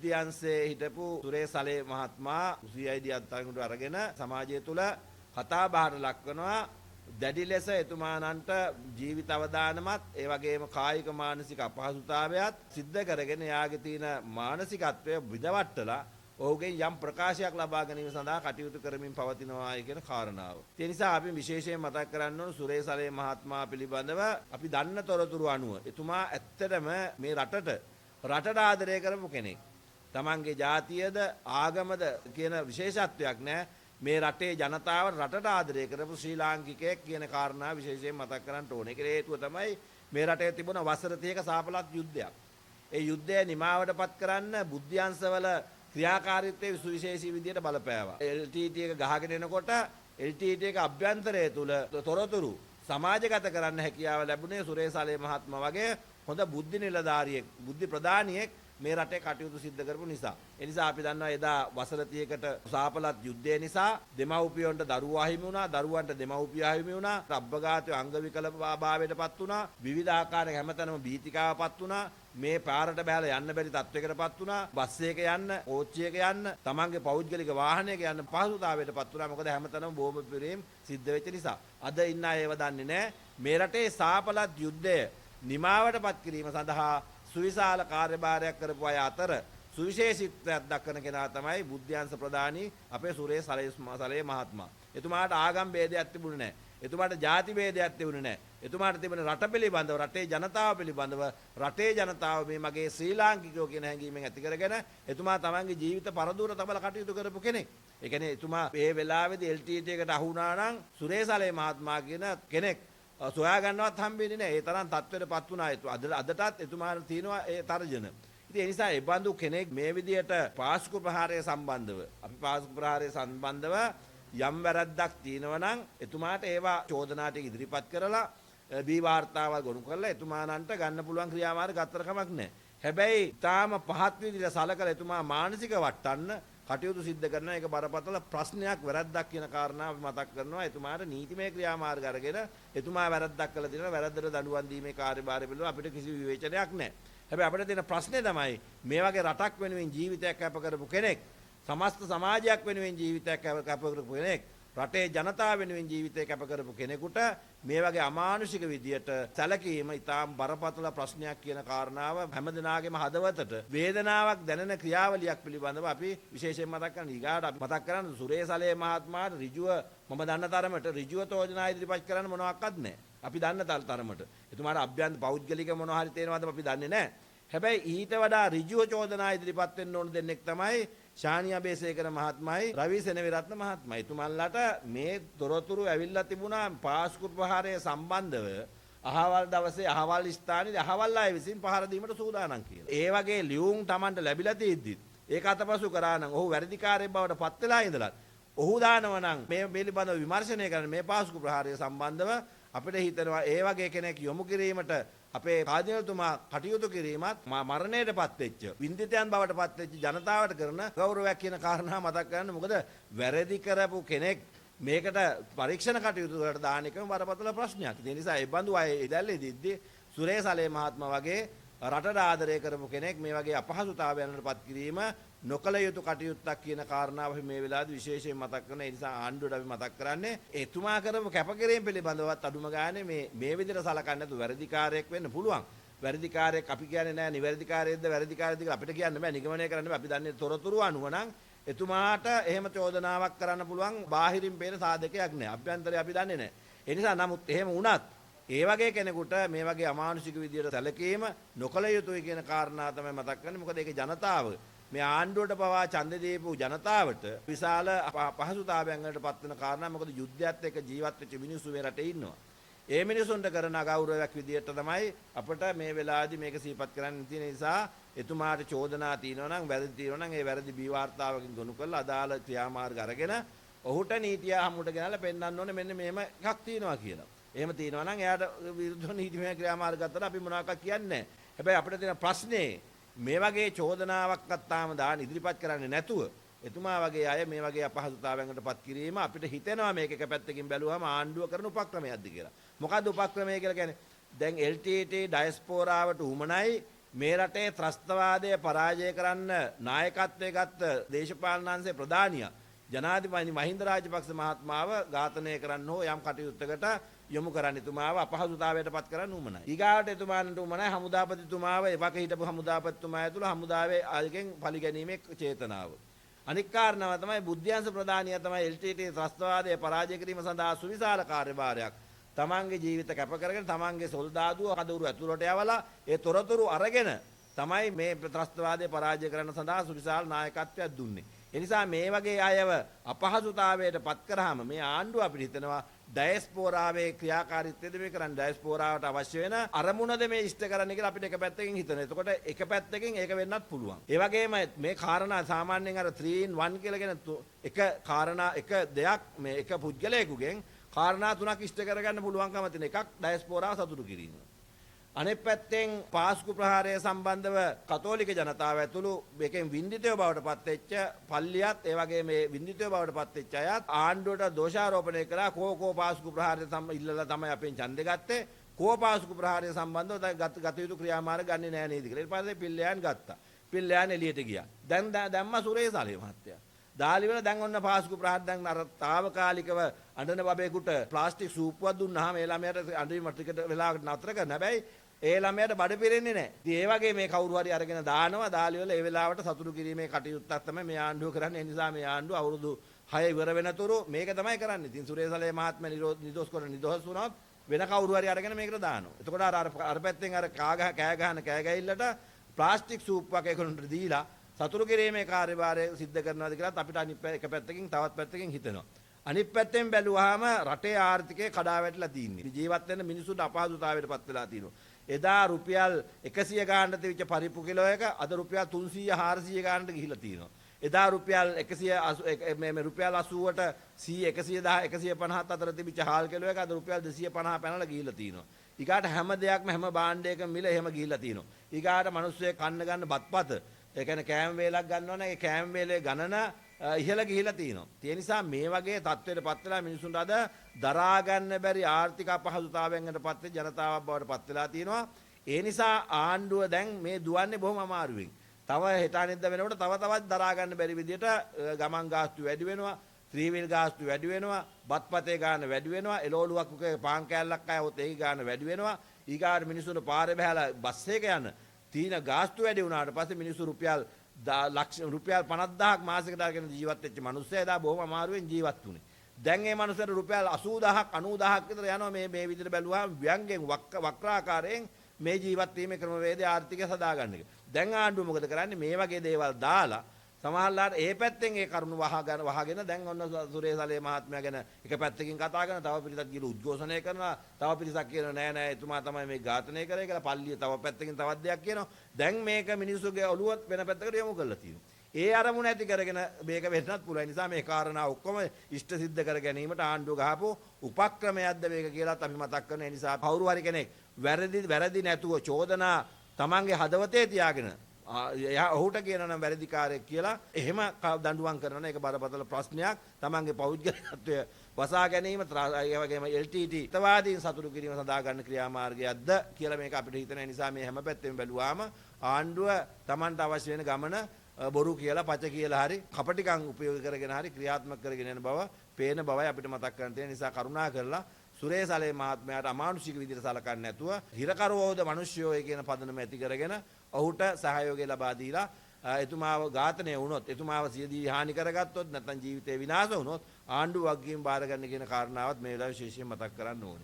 බුද්ධි අංශයේ හිටපු සුරේසලේ මහත්මයා CID අත්අඩංගුවට අරගෙන සමාජය තුළ කතා බහට ලක් කරනවා. දැඩි ලෙස එතුමානන්ට ජීවිත අවදානමත් ඒ වගේම කායික මානසික අපහසුතාවයත් සිද්ධ කරගෙන යාගේ තියෙන මානසිකත්වය විදවට්ටලා ඔහුගෙන් යම් ප්‍රකාශයක් ලබා ගැනීම සඳහා කටයුතු කරමින් පවතිනවා කියන කාරණාව. ඒ නිසා අපි විශේෂයෙන් මතක් කරන්න ඕන සුරේසලේ මහත්මයා පිළිබඳව අපි දන්න තොරතුරු අනුව එතුමා ඇත්තටම මේ රටට ආදරය කරපු කෙනෙක්. තමන්ගේ ජාතියද ආගමද කියන විශේෂත්වයක් නැහැ. මේ රටේ ජනතාව රටට ආදරය කරපු ශ්‍රී ලාංකිකයෙක් කියන කාරණා විශේෂයෙන් මතක් කරන්න ඕනේ. ඒකේ හේතුව තමයි මේ රටේ තිබුණ වසර 30ක සාපලත් යුද්ධයක්. ඒ යුද්ධය නිමාවටපත් කරන්න බුද්ධ්‍යංශවල ක්‍රියාකාරීත්වයේ සුවිශේෂී විදියට බලපෑවා. LTT එක ගහගෙන එනකොට LTT එක අභ්‍යන්තරය තුල තොරතුරු සමාජගත කරන්න හැකියාව ලැබුණේ සුරේසලේ මහත්මයා වගේ හොඳ බුද්ධි නිලධාරියෙක්, බුද්ධි ප්‍රදානියෙක් මේ රටේ කටයුතු සිද්ධ කරපු නිසා. ඒ නිසා අපි දන්නවා එදා වසර 30කට සාපලත් යුද්ධය නිසා දෙමව්පියන්ට දරුවෝ අහිමි වුණා, දරුවන්ට දෙමව්පියෝ අහිමි වුණා, රබ්බඝාතය අංග විකලභාවයටපත් වුණා, විවිධ ආකාරයක හැමතැනම බීතිකාවපත් වුණා. මේ පාරට බහලා යන්න බැරි තත්වයකටපත් වුණා. බස් එකක යන්න, කෝච්චියක යන්න, තමන්ගේ පෞද්ගලික වාහනයක යන්න පහසුතාවයටපත් වුණා. මොකද හැමතැනම බෝම්බ පිරීම් සිද්ධ වෙච්ච නිසා. අද ඉන්න අය ඒව දන්නේ නැහැ. මේ රටේ සාපලත් යුද්ධය නිමාවටපත් කිරීම සඳහා සුවිශාල කාර්යභාරයක් කරපු අය අතර සුවිශේෂීත්වයක් දක්වන කෙනා තමයි බුද්ධ්‍යංශ ප්‍රදානී අපේ සුරේසලේ මහත්මයා. එතුමාට ආගම් ભેදයක් තිබුණේ නැහැ. එතුමාට ಜಾති ભેදයක් තිබුණේ නැහැ. එතුමාට තිබුණ රට පිළිබඳව, රටේ ජනතාව පිළිබඳව, රටේ ජනතාව මේ මගේ ශ්‍රී ලාංකිකයෝ කියන හැඟීමෙන් ඇති කරගෙන එතුමා තමන්ගේ ජීවිත පරදුර තබලා කටයුතු කරපු කෙනෙක්. ඒ කියන්නේ එතුමා මේ වෙලාවේදී LTT එකට අහු වුණා නම් සුරේසලේ මහත්මයා කියන කෙනෙක් සොයා ගන්නවත් හම්බෙන්නේ නැහැ. ඒ තරම් තත්ත්වයටපත් වුණා. අදටත් එතුමාට තියෙනවා ඒ තර්ජන. ඉතින් ඒ නිසා ඒ බඳු කෙනෙක් මේ විදියට පාස්කු ප්‍රහාරය සම්බන්ධව අපි පාස්කු ප්‍රහාරය සම්බන්ධව යම් වැරද්දක් තියෙනවා නම් එතුමාට ඒවා චෝදනා ටික ඉදිරිපත් කරලා බී වාර්තාවල් ගොනු කරලා එතුමානන්ට ගන්න පුළුවන් ක්‍රියාමාර්ග ගත්තර කමක් නැහැ. හැබැයි තාම පහත් විදිහට සලකලා එතුමා මානසික වටන්න කටයුතු සිද්ධ කරන එක බරපතල ප්‍රශ්නයක් වැරද්දක් කියන කාරණාව මතක් කරනවා. එතුමාට නීතිමය ක්‍රියාමාර්ග අරගෙන එතුමා වැරද්දක් කළා දෙනවා. වැරද්දට දඬුවම් දීමේ කාර්යභාරය පිළිබඳව අපිට කිසි විවේචනයක් නැහැ. හැබැයි අපිට තියෙන ප්‍රශ්නේ තමයි මේ වගේ රටක් වෙනුවෙන් ජීවිතයක් කැප කරපු කෙනෙක්, සමස්ත සමාජයක් වෙනුවෙන් ජීවිතයක් කැප කරපු කෙනෙක්, රටේ ජනතාව වෙනුවෙන් ජීවිතය කැප කරපු කෙනෙකුට මේ වගේ අමානුෂික විදියට සැලකීම ඉතාම බරපතල ප්‍රශ්නයක් කියන කාරණාව හැමදෙනාගේම හදවතට වේදනාවක් දැනෙන ක්‍රියාවලියක් පිළිබඳව අපි විශේෂයෙන් මතක් කරන්න. ඊගාට අපි මතක් කරන්නේ සුරේසලේ මහත්මයාට ඍජුව මම දන්න තරමට ඍජුව තෝජනා ඉදිරිපත් කරන්න මොනවත් නැහැ. අපි දන්න තරමට එතුමාට අභ්‍යන්තර පෞද්ගලික මොනවා හරි තේනවද අපි දන්නේ නැහැ. හැබැයි ඊට වඩා ඍජුව චෝදනා ඉදිරිපත් වෙන්න ඕන දෙන්නෙක් තමයි ශානියා බේසේකර මහත්මයි, රවි සෙනවිරත්න මහත්මයි. එතුමන්ලාට මේ තොරතුරු ඇවිල්ලා තිබුණා පාස්කු ප්‍රහාරය සම්බන්ධව අහවල් දවසේ අහවල් ස්ථානයේ අහවල් අය විසින් පහර දීමට සූදානම් කියලා. ඒ වගේ ලියුම් Tamanට ලැබිලා තියෙද්දි ඒක අතපසු කරා නම් ඔහු වැරදිකාරයෙක් බවට පත් වෙලා ඉඳලා ඔහු දානව නම් මේ පිළිබඳව විමර්ශනය කරන මේ පාස්කු ප්‍රහාරය සම්බන්ධව අපිට හිතෙනවා ඒ වගේ කෙනෙක් යොමු කිරීමට අපේ කාර්යතුමා කටයුතු කිරීමත් මරණයටපත් වෙච්ච වින්දිතයන් බවට පත් වෙච්ච ජනතාවට කරන ගෞරවයක් කියන කාරණා මතක් කරගන්න. මොකද වැරදි කරපු කෙනෙක් මේකට පරීක්ෂණ කටයුතු වලට දාන එකම බරපතල ප්‍රශ්නයක්. ඒ නිසා ඒ බඳු අය ඉදල්ලේදී සුරේසලේ මහත්මයා වගේ රටට ආදරය කරපු කෙනෙක් මේ වගේ අපහසුතාවයන්ටපත් කිරීම නොකල යුතු කටයුත්තක් කියන කාරණාව අපි මේ වෙලාවේදී විශේෂයෙන් මතක් කරන. ඒ නිසා ආණ්ඩුවට අපි මතක් කරන්නේ එතුමා කරපු කැපකිරීම පිළිබඳවත් අඩුම ගානේ මේ විදිහට සලකන්නේ නැතුව වැරදිකාරයෙක් වෙන්න පුළුවන්. වැරදිකාරයෙක් අපි කියන්නේ නැහැ නිවැරදිකාරයෙක්ද වැරදිකාරයෙක්ද කියලා අපිට කියන්න බෑ. නිගමනය කරන්න බෑ. අපි දන්නේ තොරතුරු අනුව නම් එතුමාට එහෙම චෝදනාවක් කරන්න පුළුවන් බාහිරින් පේන සාධකයක් නැහැ. අභ්‍යන්තරය අපි දන්නේ නැහැ. ඒ නිසා නමුත් එහෙම වුණත් ඒ වගේ කෙනෙකුට මේ වගේ අමානුෂික විදියට සැලකීම නොකල යුතුයි කියන කාරණා තමයි මතක් කරන්නේ. මොකද ඒක ජනතාව මේ ආණ්ඩුවට පවා ඡන්ද දීපු ජනතාවට විශාල පහසුතාවයන් වලට පත් වෙන කාරණා. මොකද යුද්ධයත් එක්ක ජීවත් වෙච්ච මිනිස්සු මේ රටේ ඉන්නවා. ඒ මිනිසුන්ට කරන අගෞරවයක් විදියට තමයි අපිට මේ වෙලාවේදී මේක සිහිපත් කරන්න තියෙන නිසා එතුමාට චෝදනා තියෙනවා නම් වැරදි තියෙනවා නම් ඒ වැරදි බී වාර්තාවකින් ගොනු කරලා අදාළ ක්‍රියාමාර්ග අරගෙන ඔහුට නීතිය හමුවට ගෙනල්ලා පෙන්නන්න ඕනේ මෙන්න මෙහෙම එකක් තියෙනවා කියලා. එහෙම තියෙනවා නම් එයාට විරුද්ධව නීතිමය ක්‍රියාමාර්ග ගත්තා අපි මොනවාක්වත් කියන්නේ නැහැ. හැබැයි අපිට තියෙන ප්‍රශ්නේ මේ වගේ චෝදනාවක්වත් තාම දාන්න ඉදිරිපත් කරන්නේ නැතුව එතුමා වගේ අය මේ වගේ අපහසුතාවයන්කටපත් කිරීම අපිට හිතෙනවා මේක එක පැත්තකින් බැලුවාම ආණ්ඩුව කරන උපක්‍රමයක්ද කියලා. මොකද්ද උපක්‍රමය කියලා කියන්නේ? දැන් LTT ඩයස්පෝරාවට උමනයි මේ රටේ ත්‍රස්තවාදය පරාජය කරන්න නායකත්වයේ ගත්ත දේශපාලනංශයේ ප්‍රධානියා ජනාධිපති මහින්ද රාජපක්ෂ මහත්මාව ඝාතනය කරන්න හෝ යම් කටයුත්තකට යොමු කරන්න එතුමාව අපහසුතාවයට පත් කරන්න උමනයි. ඊගාට එතුමාන්ට උමනයි හමුදාපතිතුමාව එවක හිටපු හමුදාපතිතුමා ඇතුළු හමුදාවේ ආයකෙන් පරිගැනීමේ චේතනාව. අනික් කාරණාව තමයි බුද්ධ්‍යංශ ප්‍රධානියා තමයි LTT ත්‍රස්තවාදය පරාජය කිරීම සඳහා සුවිශාල කාර්යභාරයක් තමන්ගේ ජීවිත කැප කරගෙන තමන්ගේ සොල්දාදුව කදවුරු ඇතුළට යවලා ඒ තොරතුරු අරගෙන තමයි මේ ත්‍රස්තවාදය පරාජය කරන්න සඳහා සුවිශාල නායකත්වයක් දුන්නේ. ඒ නිසා මේ වගේ අයව අපහසුතාවයට පත් කරාම මේ ආණ්ඩුව අපිට හිතනවා ඩයස්පෝරාවේ ක්‍රියාකාරීත්වයද මේ කරන්නේ ඩයස්පෝරාවට අවශ්‍ය වෙන අරමුණද මේ ඉෂ්ට කරන්න කියලා අපිට එක පැත්තකින් හිතනවා. එතකොට එක පැත්තකින් ඒක වෙන්නත් පුළුවන්. ඒ වගේම මේ කාරණා සාමාන්‍යයෙන් අර 3 in 1 කියලා කියන එක කාරණා එක දෙයක් මේ එක පුද්ගලයෙකුගෙන් කාරණා තුනක් ඉෂ්ට කරගන්න පුළුවන්කම තියෙන එකක් ඩයස්පෝරාව සතුටු කිරීම. අනෙක් පැත්තෙන් පාස්කු ප්‍රහාරය සම්බන්ධව කතෝලික ජනතාව ඇතුළු මේකෙන් වින්දිතයෝ බවට පත්වෙච්ච පල්ලියත් ඒ වගේ මේ වින්දිතයෝ බවට පත්වෙච්ච අයත් ආණ්ඩුවට දෝෂාරෝපණය කළා කෝ පාස්කු ප්‍රහාරය ඉල්ලලා තමයි අපෙන් ඡන්දෙ ගත්තේ කෝ පාස්කු ප්‍රහාරය සම්බන්ධව ගත යුතු ක්‍රියාමාර්ග ගන්නේ නැහැ නේද කියලා. ඊට පස්සේ පිල්ලයන් ගත්තා. පිල්ලයන් එළියට ගියා. දැම්ම සුරේසාලේ මහත්තයා. දාලි වල දැන් ඔන්න පාස්කු ප්‍රහාර දැන් අර తాවකාලිකව අඬන බබේකට ප්ලාස්ටික් සූපුවක් දුන්නාම ඒ ළමයාට අඬීම ටිකට වෙලාවකට නතර කරන හැබැයි ඒ ළමයාට බඩ පිරෙන්නේ නැහැ. ඉතින් ඒ වගේ මේ කවුරු හරි අරගෙන දානවා දාලි වල ඒ වෙලාවට සතුටු කිරීමේ කටයුත්තක් තමයි මේ ආණ්ඩුව කරන්නේ. ඒ නිසා මේ ආණ්ඩුව අවුරුදු 6 ඉවර වෙනතුරු මේක තමයි කරන්නේ. ඉතින් සුරේසලේ මහත්මයා නිදොස් කොට නිදොස් වුණොත් වෙන කවුරු හරි අරගෙන මේකට දානවා. එතකොට අර පැත්තෙන් අර කෑ ගහන ප්ලාස්ටික් සූප්පුවක් ඒකට දීලා සතුටු කිරීමේ කාර්යභාරය සිද්ධ කරනවාද කියලාත් අපිට අනිත් එක පැත්තකින් තවත් පැත්තකින් හිතෙනවා. අනිත් පැත්තෙන් බැලුවාම රටේ ආර්ථිකය කඩා වැටලා තියෙන්නේ. ජීවත් වෙන්න මිනිසුන්ට අපහසුතාවයට පත් වෙලා තියෙනවා. එදා රුපියල් 100 ගානට තිබිච්ච පරිප්පු කිලෝ එක අද රුපියල් 300 400 ගානට ගිහිලා තියෙනවා. එදා රුපියල් 180 මේ රුපියල් 80ට 100 150 අතර තිබිච්ච හාල් කිලෝ එක අද රුපියල් 250 පැනලා ගිහිලා තියෙනවා. ඊගාට හැම දෙයක්ම හැම භාණ්ඩයකම මිල එහෙම ගිහිලා තියෙනවා. ඊගාට මිනිස්සු කන්න ගන්න බත්පත ඒ කියන්නේ කෑම වේලක් ගන්නවනේ ඒ කෑම වේලේ ගණන ඉහළ ගිහිලා තියෙනවා. ඒ නිසා මේ වගේ තත්ත්වයකට පත් වෙලා මිනිසුන්ට අද දරා ගන්න බැරි ආර්ථික අපහසුතාවයන්කට පත් වෙ ජනතාවක් බවට පත් වෙලා තියෙනවා. ඒ නිසා ආණ්ඩුව දැන් මේ දුවන්නේ බොහොම අමාරුවෙන්. තව හෙට අනිද්දා වෙනකොට තවත් දරා ගන්න බැරි විදියට ගමන් ගාස්තු වැඩි වෙනවා. ත්‍රිවිල් ගාස්තු වැඩි වෙනවා. බත්පතේ ගාන වැඩි වෙනවා. එළවලුවක් පාන් කෑල්ලක් ආවොත් ඒ ගාන වැඩි වෙනවා. ඊගාට මිනිසුන්ට පාරේ බහැලා බස් එක යන තීන ගාස්තු වැඩි වුණාට පස්සේ මිනිස්සු රුපියල් 50000ක් මාසෙකට අරගෙන ජීවත් වෙච්ච මිනිස්සයා එදා බොහොම අමාරුවෙන් ජීවත් වුණේ. දැන් මේ මිනිස්සුන්ට රුපියල් 80000ක් 90000ක් විතර යනවා මේ විදිහට බැලුවාම ව්‍යංගෙන් වක්‍රාකාරයෙන් මේ ජීවත් වීමේ ක්‍රමවේදය ආර්ථිකය සදා ගන්න එක. දැන් ආණ්ඩුව මොකද කරන්නේ මේ වගේ දේවල් දාලා සමහරලාට ඒ පැත්තෙන් ඒ කරුණු වහගෙන දැන් ඔන්න සුරේසලේ මහත්මයා ගැන එක පැත්තකින් කතා කරන තව පිරිසක් ගිහලා උද්ඝෝෂණය කරනවා තව පිරිසක් කියනවා නෑ එතුමා තමයි මේ ඝාතනය කරේ කියලා පල්ලිය තව පැත්තකින් තවත් දෙයක් කියනවා දැන් මේක මිනිස්සුගේ ඔළුව වෙන පැත්තකට යොමු කරලා තියෙනවා ඒ අරමුණ ඇති කරගෙන මේක වෙන්නත් පුළුවන් නිසා මේ කාරණා ඔක්කොම ඉෂ්ට සිද්ධ කර ගැනීමට ආණ්ඩුව ගහපු උපක්‍රමයක්ද මේක කියලාත් අපි මතක් කරන නිසා කවුරු හරි කෙනෙක් වැරදි නැතුව චෝදනා තමන්ගේ හදවතේ තියාගෙන ඔහුට කියනනම් වැරදිකාරයෙක් කියලා එහෙම දඬුවම් කරනවා ඒක බරපතල ප්‍රශ්නයක් තමන්ගේ පෞද්ගලිකත්වය වසා ගැනීම ඒ වගේම LTT හිතවාදීන් සතුටු කිරීම සඳහා ගන්න ක්‍රියාමාර්ගයක්ද කියලා මේක අපිට හිතන නිසා මේ හැම පැත්තෙම බැලුවාම ආණ්ඩුව තමන්ට අවශ්‍ය වෙන ගමන බොරු කියලා පච කියලා හරි කපටිකම් උපයෝග කරගෙන හරි ක්‍රියාත්මක කරගෙන යන බව පේන බවයි අපිට මතක් කරන්න තියෙන නිසා කරුණා කරලා සුරේසලේ මහත්මයාට අමානුෂික විදිහට සලකන්නේ නැතුව හිරකරුවෝද මිනිස්සුයෝ කියන පදනම ඇති කරගෙන ඔහුට සහයෝගය ලබා දීලා එතුමාව ඝාතනය වුණොත් එතුමාව සියදී හානි කරගත්තොත් නැත්නම් ජීවිතේ විනාශ වුණොත් ආණ්ඩුව වගකීම් බාර ගන්න කියන කාරණාවත් මේ වෙලාවේ විශේෂයෙන් මතක් කරන්න ඕනේ.